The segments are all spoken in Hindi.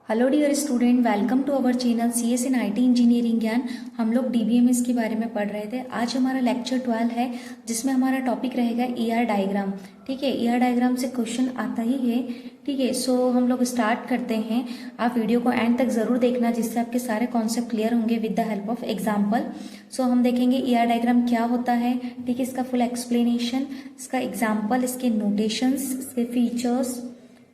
Hello dear student, welcome to our channel CS in IT engineering Gyan. हम लोग DBMS के बारे में पढ़ रहे थे। आज हमारा लेक्चर 12 है, जिसमें हमारा टॉपिक रहेगा ER डायग्राम। ठीक है, ER डायग्राम से क्वेश्चन आता ही है। ठीक है, सो हम लोग स्टार्ट करते हैं। आप वीडियो को एंड तक जरूर देखना, जिससे आपके सारे कॉन्सेप्ट क्लियर होंगे with the help of example. So हम देखेंगे ER डायग्राम क्या होता है। ठीक है, इसका फुल एक्सप्लेनेशन, इसका एग्जाम्पल, इसके नोटेशंस, इसके फीचर्स।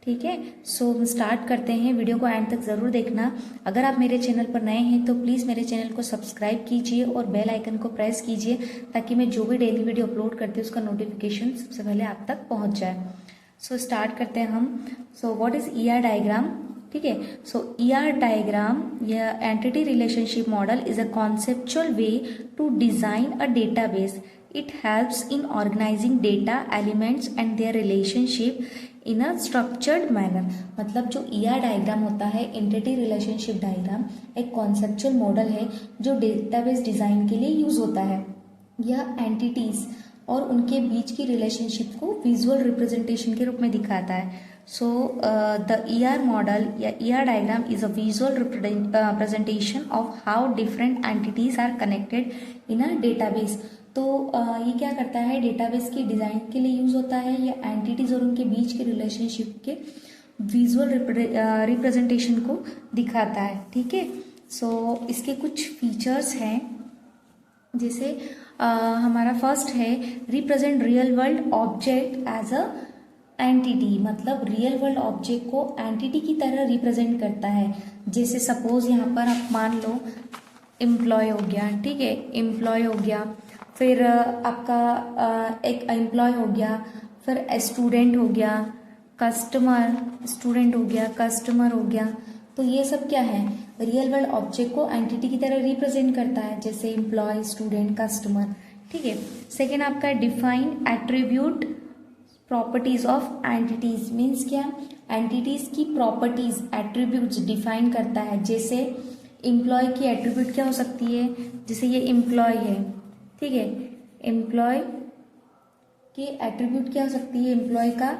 ठीक है, सो हम स्टार्ट करते हैं। वीडियो को एंड तक ज़रूर देखना। अगर आप मेरे चैनल पर नए हैं तो प्लीज़ मेरे चैनल को सब्सक्राइब कीजिए और बेल आइकन को प्रेस कीजिए, ताकि मैं जो भी डेली वीडियो अपलोड करती हूँ उसका नोटिफिकेशन सबसे पहले आप तक पहुँच जाए। सो स्टार्ट करते हैं हम। So what is ER diagram? ठीक है, सो ER डायग्राम या entity relationship model is a conceptual way to design a database. It helps in organizing data elements and their relationship in a structured manner. मतलब जो ER डायग्राम होता है, एंटिटी रिलेशनशिप डायग्राम, एक कॉन्सेप्चुअल मॉडल है जो डेटाबेस डिजाइन के लिए यूज होता है। यह एंटिटीज और उनके बीच की रिलेशनशिप को विजुअल रिप्रेजेंटेशन के रूप में दिखाता है। सो द ER मॉडल या ER diagram is a visual representation of how different entities are connected in a database. तो ये क्या करता है, डेटाबेस की डिजाइन के लिए यूज होता है। या एंटिटीज और उनके बीच के रिलेशनशिप के विजुअल रिप्रेजेंटेशन को दिखाता है। ठीक है, सो इसके कुछ फीचर्स हैं, जैसे हमारा फर्स्ट है represent real world object as a entity. मतलब रियल वर्ल्ड ऑब्जेक्ट को एंटिटी की तरह रिप्रेजेंट करता है। जैसे सपोज यहाँ पर आप मान लो एम्प्लॉय हो गया। ठीक है, एम्प्लॉय हो गया, फिर आपका एक एम्प्लॉय हो गया, फिर स्टूडेंट हो गया, कस्टमर, स्टूडेंट हो गया, कस्टमर हो गया। तो ये सब क्या है, रियल वर्ल्ड ऑब्जेक्ट को एंटिटी की तरह रिप्रेजेंट करता है, जैसे एम्प्लॉय, स्टूडेंट, कस्टमर। ठीक है, सेकेंड आपका define attribute properties of entities. Means क्या, एंटिटीज की प्रॉपर्टीज, एट्रीब्यूट्स डिफाइन करता है। जैसे एम्प्लॉय की एट्रीब्यूट क्या हो सकती है, जैसे ये एम्प्लॉय है। ठीक है, एम्प्लॉय की एट्रीब्यूट क्या हो सकती है, एम्प्लॉय का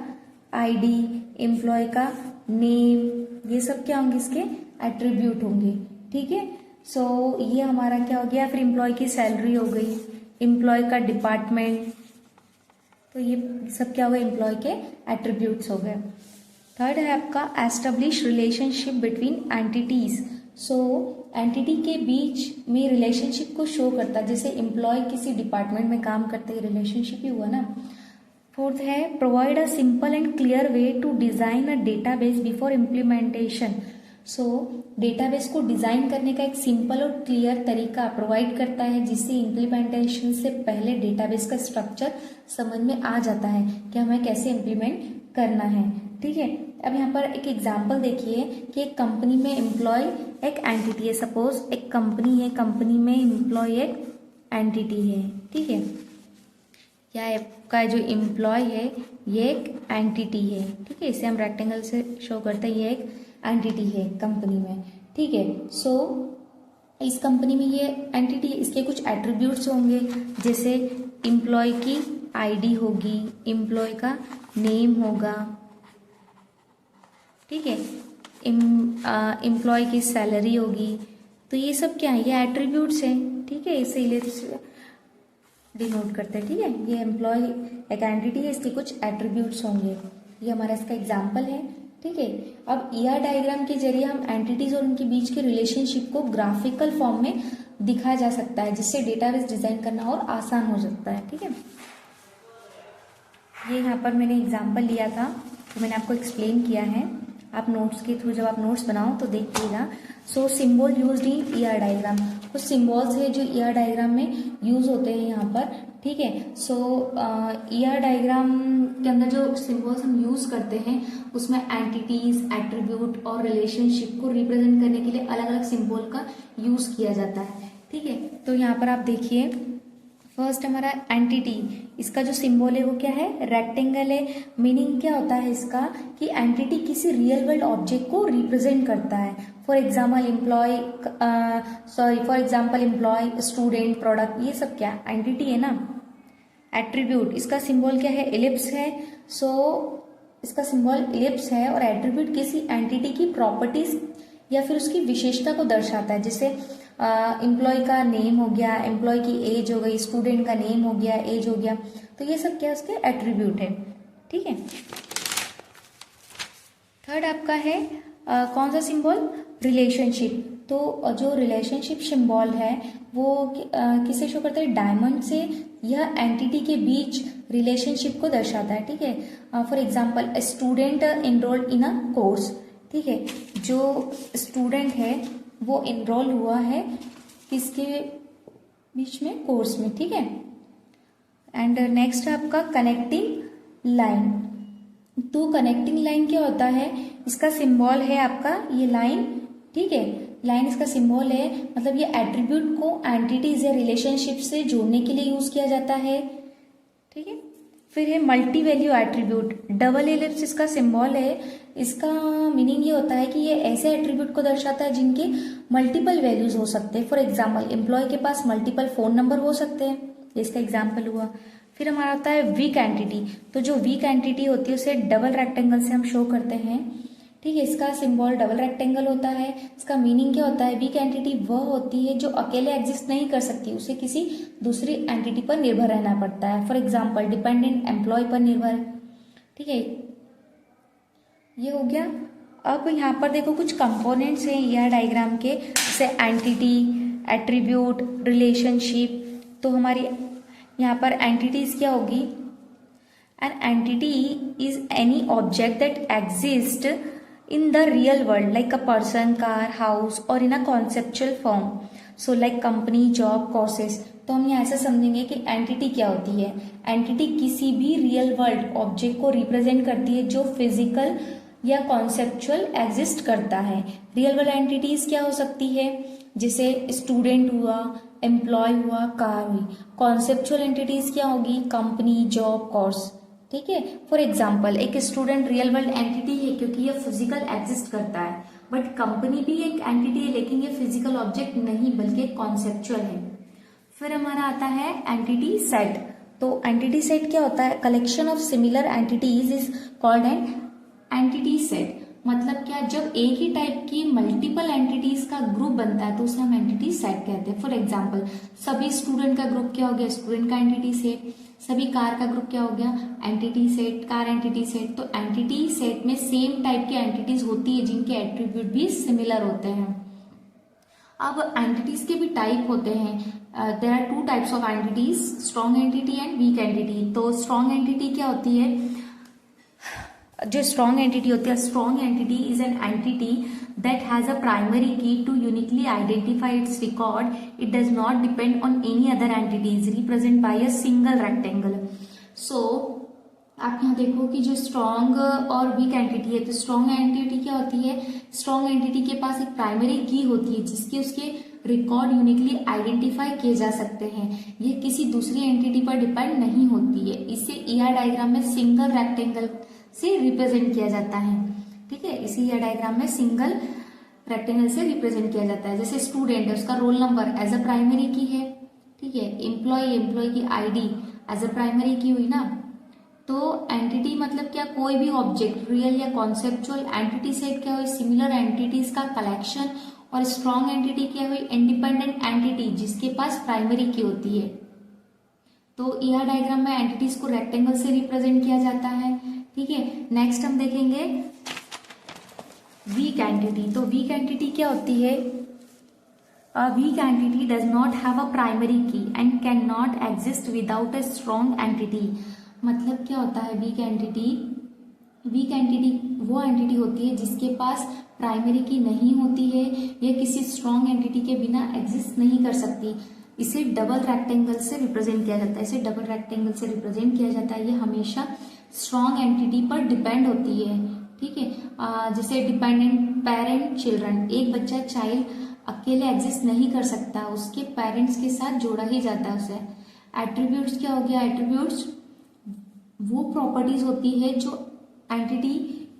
ID, एम्प्लॉय का नेम, ये सब क्या होंगे, इसके एट्रीब्यूट होंगे। ठीक है, सो ये हमारा क्या हो गया। फिर एम्प्लॉय की सैलरी हो गई, एम्प्लॉय का डिपार्टमेंट, तो ये सब क्या हो गए, एम्प्लॉय के एट्रीब्यूट्स हो गए। थर्ड है आपका establish relationship between entities. So entity के बीच में रिलेशनशिप को शो करता है। जैसे एम्प्लॉय किसी डिपार्टमेंट में काम करते हैं, रिलेशनशिप ही हुआ ना। फोर्थ है provide a simple and clear way to design a database before implementation. So database को डिजाइन करने का एक सिंपल और क्लियर तरीका प्रोवाइड करता है, जिससे इम्प्लीमेंटेशन से पहले डेटाबेस का स्ट्रक्चर समझ में आ जाता है कि हमें कैसे इम्प्लीमेंट करना है। ठीक है, अब यहाँ पर एक एग्जाम्पल देखिए कि एक कंपनी में एम्प्लॉय एक एंटिटी है। सपोज एक कंपनी है, कंपनी में एम्प्लॉय एक एंटिटी है। ठीक है, या आपका जो एम्प्लॉय है ये एक एंटिटी है। ठीक है, इसे हम रेक्टेंगल से शो करते हैं, ये एक एंटिटी है कंपनी में। ठीक है, सो इस कंपनी में ये एंटिटी, इसके कुछ एट्रीब्यूट्स होंगे, जैसे एम्प्लॉय की ID होगी, एम्प्लॉय का नेम होगा। ठीक है, एम्प्लॉय की सैलरी होगी। तो ये सब क्या है, ये एट्रीब्यूट्स हैं। ठीक है, इसे डिनोट करते हैं। ठीक है, ये एम्प्लॉय एक एंटिटी है, इसके कुछ एट्रीब्यूट्स होंगे। ये हमारा इसका एग्जाम्पल है। ठीक है, अब ER डायग्राम के जरिए हम एंटिटीज और उनके बीच के रिलेशनशिप को ग्राफिकल फॉर्म में दिखाया जा सकता है, जिससे डेटाबेस डिजाइन करना और आसान हो सकता है। ठीक है, ये यहाँ पर मैंने एग्जाम्पल लिया था, तो मैंने आपको एक्सप्लेन किया है। आप नोट्स के थ्रू जब आप नोट्स बनाओ तो देखिएगा। So symbol used in ER diagram, कुछ सिंबल्स है जो ER डायग्राम में यूज होते हैं यहाँ पर। ठीक है, सो ER डायग्राम के अंदर जो सिंबल्स हम यूज करते हैं, उसमें एंटिटीज, एट्रीब्यूट और रिलेशनशिप को रिप्रेजेंट करने के लिए अलग अलग सिंबल का यूज किया जाता है। ठीक है, तो यहाँ पर आप देखिए, फर्स्ट हमारा एंटिटी, इसका जो सिंबल है वो क्या है, रेक्टेंगल है। मीनिंग क्या होता है इसका, कि एंटिटी किसी रियल वर्ल्ड ऑब्जेक्ट को रिप्रेजेंट करता है। For example employee, student, product, ये सब क्या एंटिटी है ना। एट्रीब्यूट, इसका सिंबल क्या है, एलिप्स है। सो इसका सिंबल इलिप्स है और एट्रीब्यूट किसी एंटिटी की प्रॉपर्टीज या फिर उसकी विशेषता को दर्शाता है। जैसे एम्प्लॉय का नेम हो गया, एम्प्लॉय की एज हो गई, स्टूडेंट का नेम हो गया, एज हो गया, तो ये सब क्या उसके एट्रीब्यूट है। ठीक है। थर्ड आपका है कौन सा सिंबल, रिलेशनशिप। तो जो रिलेशनशिप सिंबल है वो किसे शो करता है, डायमंड से यह एंटिटी के बीच रिलेशनशिप को दर्शाता है। ठीक है। For example student enrolled in a course. ठीक है, जो स्टूडेंट है वो एनरोल हुआ है किसके बीच में, कोर्स में। ठीक है। एंड नेक्स्ट आपका कनेक्टिंग लाइन। तो कनेक्टिंग लाइन क्या होता है, इसका सिंबल है आपका ये लाइन। ठीक है, लाइन इसका सिंबल है, मतलब ये एट्रीब्यूट को एंटिटीज या रिलेशनशिप से जोड़ने के लिए यूज किया जाता है। ठीक है। फिर है multi value attribute. Double ellipse इसका सिंबल है। इसका मीनिंग ये होता है कि ये ऐसे एट्रीब्यूट को दर्शाता है जिनके मल्टीपल वैल्यूज हो सकते हैं। फॉर एग्जाम्पल एम्प्लॉय के पास मल्टीपल फोन नंबर हो सकते हैं, ये इसका एग्जाम्पल हुआ। फिर हमारा होता है वीक एंटिटी। तो जो वीक एंटिटी होती है उसे डबल रेक्टेंगल से हम शो करते हैं। ठीक है, इसका सिंबल डबल रेक्टेंगल होता है। इसका मीनिंग क्या होता है, वीक एंटिटी वह होती है जो अकेले एग्जिस्ट नहीं कर सकती, उसे किसी दूसरी एंटिटी पर निर्भर रहना पड़ता है। फॉर एग्जाम्पल डिपेंडेंट एम्प्लॉय पर निर्भर। ठीक है, ये हो गया। अब यहाँ पर देखो कुछ कंपोनेंट्स हैं यह डायग्राम के, जैसे एंटिटी, एट्रीब्यूट, रिलेशनशिप। तो हमारी यहाँ पर एंटिटीज क्या होगी, an entity is any object that exist in the real world like a person, car, house or in a conceptual form, so like company, job, courses। तो हम यहाँ ऐसा समझेंगे कि एंटिटी क्या होती है, एंटिटी किसी भी रियल वर्ल्ड ऑब्जेक्ट को रिप्रेजेंट करती है जो फिजिकल या कॉन्सेप्चुअल एग्जिस्ट करता है। रियल वर्ल्ड एंटिटीज क्या हो सकती है, जैसे स्टूडेंट हुआ, एम्प्लॉय हुआ, कार हुई। कॉन्सेप्चुअल एंटिटीज क्या होगी, कंपनी, जॉब, कोर्स। ठीक है। फॉर एग्जाम्पल एक स्टूडेंट रियल वर्ल्ड एंटिटी है क्योंकि ये फिजिकल एग्जिस्ट करता है, बट कंपनी भी एक एंटिटी है लेकिन ये फिजिकल ऑब्जेक्ट नहीं बल्कि कॉन्सेप्चुअल है। फिर हमारा आता है एंटिटी सेट। तो एंटिटी सेट क्या होता है, collection of similar entities is called an entity set. मतलब क्या, जब एक ही टाइप की मल्टीपल एंटिटीज का ग्रुप बनता है तो उसे हम एंटिटी सेट कहते हैं। फॉर एग्जाम्पल सभी स्टूडेंट का ग्रुप क्या हो गया, स्टूडेंट का एंटिटी सेट। सभी कार का ग्रुप क्या हो गया, entity set, car entity set. तो एंटिटी सेट में सेम टाइप की एंटिटीज होती है जिनके एट्रीब्यूट भी सिमिलर होते हैं। अब एंटिटीज के भी टाइप होते हैं। There are two types of entities, strong entity and weak entity. तो स्ट्रॉन्ग एंटिटी क्या होती है, जो स्ट्रॉन्ग एंटिटी होती है, strong entity is an entity that has a primary key to uniquely identify its record. It does not depend on any other entities, represent by a single rectangle. So आप यहाँ देखो कि जो स्ट्रॉन्ग और वीक एंटिटी है, तो स्ट्रॉन्ग एंटिटी क्या होती है, स्ट्रॉन्ग एंटिटी के पास एक प्राइमरी की होती है जिसके उसके रिकॉर्ड यूनिकली आइडेंटिफाई किए जा सकते हैं। ये किसी दूसरी एंटिटी पर डिपेंड नहीं होती है। इसे ईआर डायग्राम में सिंगल रेक्टेंगल से रिप्रेजेंट किया जाता है। ठीक है, इसी ईआर डायग्राम में सिंगल रेक्टेंगल से रिप्रेजेंट किया जाता है। जैसे स्टूडेंट है, उसका role number as a primary key है। ठीक है, एम्प्लॉय की आईडी एज अ प्राइमरी की हुई ना। तो एंटिटी मतलब क्या, कोई भी ऑब्जेक्ट, रियल या कॉन्सेप्चुअल। एंटिटी सेट क्या हुई, सिमिलर एंटिटीज का कलेक्शन। और स्ट्रॉन्ग एंटिटी क्या हुई, इंडिपेंडेंट एंटिटी जिसके पास प्राइमरी की होती है। तो ईआर डायग्राम में एंटिटीज को रेक्टेंगल से रिप्रेजेंट किया जाता है। ठीक है, नेक्स्ट हम देखेंगे वीक एंटिटी। तो वीक एंटिटी क्या होती है, a weak entity does not have a primary key and can not exist without a strong entity. मतलब क्या होता है वीक एंटिटी, वीक एंटिटी वो एंटिटी होती है जिसके पास प्राइमरी की नहीं होती है, यह किसी स्ट्रॉन्ग एंटिटी के बिना एग्जिस्ट नहीं कर सकती। इसे डबल रेक्टेंगल से रिप्रेजेंट किया जाता है, इसे डबल रेक्टेंगल से रिप्रेजेंट किया जाता है। ये हमेशा स्ट्रॉन्ग एंटिटी पर डिपेंड होती है। ठीक है, जैसे डिपेंडेंट पेरेंट चिल्ड्रन, एक बच्चा चाइल्ड अकेले एग्जिस्ट नहीं कर सकता, उसके पेरेंट्स के साथ जोड़ा ही जाता है उसे। एट्रीब्यूट्स क्या हो गया, एट्रीब्यूट्स वो प्रॉपर्टीज होती है जो एंटिटी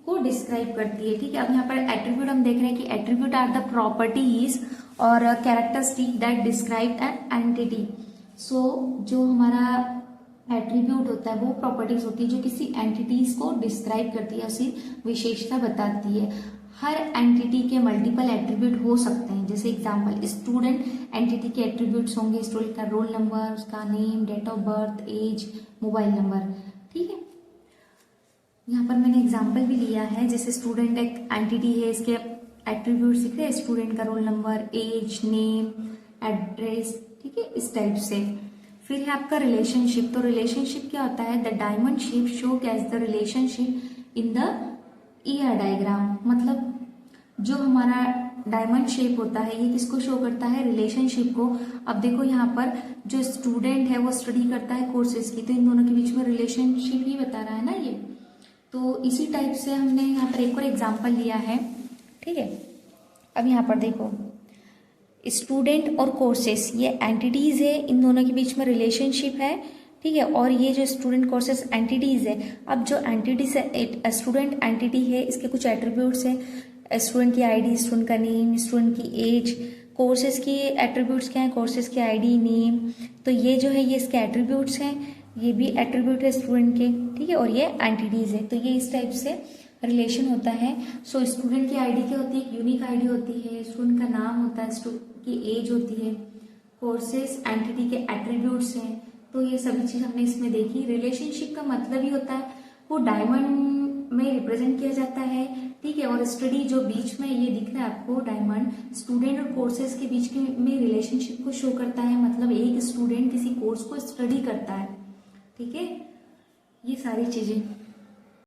को डिस्क्राइब करती है। ठीक है, अब यहाँ पर एट्रीब्यूट हम देख रहे हैं कि एट्रीब्यूट आर द प्रॉपर्टीज और characteristic that describe an entity. So जो हमारा एट्रीब्यूट होता है वो प्रॉपर्टीज होती है जो किसी एंटिटीज को डिस्क्राइब करती है, उसकी विशेषता बताती है। हर एंटिटी के मल्टीपल एट्रीब्यूट हो सकते हैं। जैसे एग्जांपल, स्टूडेंट एंटिटी के एट्रीब्यूट्स होंगे स्टूडेंट का रोल नंबर, उसका name, date of birth, age, mobile number. ठीक है, यहाँ पर मैंने एग्जांपल भी लिया है। जैसे स्टूडेंट एक एंटिटी है, इसके एट्रीब्यूट दिख रहे हैं, स्टूडेंट का roll number, age, name, address. ठीक है, इस टाइप से। फिर है आपका रिलेशनशिप। तो रिलेशनशिप क्या होता है? The diamond shape showcase the relationship in the ER diagram. मतलब जो हमारा डायमंड शेप होता है ये किसको शो करता है? रिलेशनशिप को। अब देखो यहाँ पर जो स्टूडेंट है वो स्टडी करता है कोर्सेज की, तो इन दोनों के बीच में रिलेशनशिप ही बता रहा है ना ये। तो इसी टाइप से हमने यहाँ पर एक और एग्जाम्पल लिया है। ठीक है, अब यहाँ पर देखो, स्टूडेंट और कोर्सेस ये एंटिटीज है, इन दोनों के बीच में रिलेशनशिप है। ठीक है, और ये जो स्टूडेंट कोर्सेस एंटिटीज है, अब जो एंटिटीज है, स्टूडेंट एंटिटी है, इसके कुछ एट्रीब्यूट्स हैं, स्टूडेंट की आईडी, स्टूडेंट का नेम, स्टूडेंट की एज। कोर्सेज की एट्रीब्यूट्स क्या है? कोर्सेज की आईडी, नेम। तो ये जो है ये इसके एट्रीब्यूट्स हैं, ये भी एट्रीब्यूट है स्टूडेंट के। ठीक है, और ये एंटिटीज है। तो ये इस टाइप से रिलेशन होता है। सो स्टूडेंट की आईडी क्या होती है? एक यूनिक आईडी होती है, स्टूडेंट का नाम होता है, स्टूडेंट की एज होती है, कोर्सेस एंटिटी के एट्रीब्यूट्स हैं। तो ये सभी चीज हमने इसमें देखी। रिलेशनशिप का मतलब ही होता है वो डायमंड में रिप्रेजेंट किया जाता है। ठीक है, और स्टडी जो बीच में ये दिख रहा है आपको डायमंड, स्टूडेंट और कोर्सेज के बीच में रिलेशनशिप को शो करता है। मतलब एक स्टूडेंट किसी कोर्स को स्टडी करता है। ठीक है, ये सारी चीजें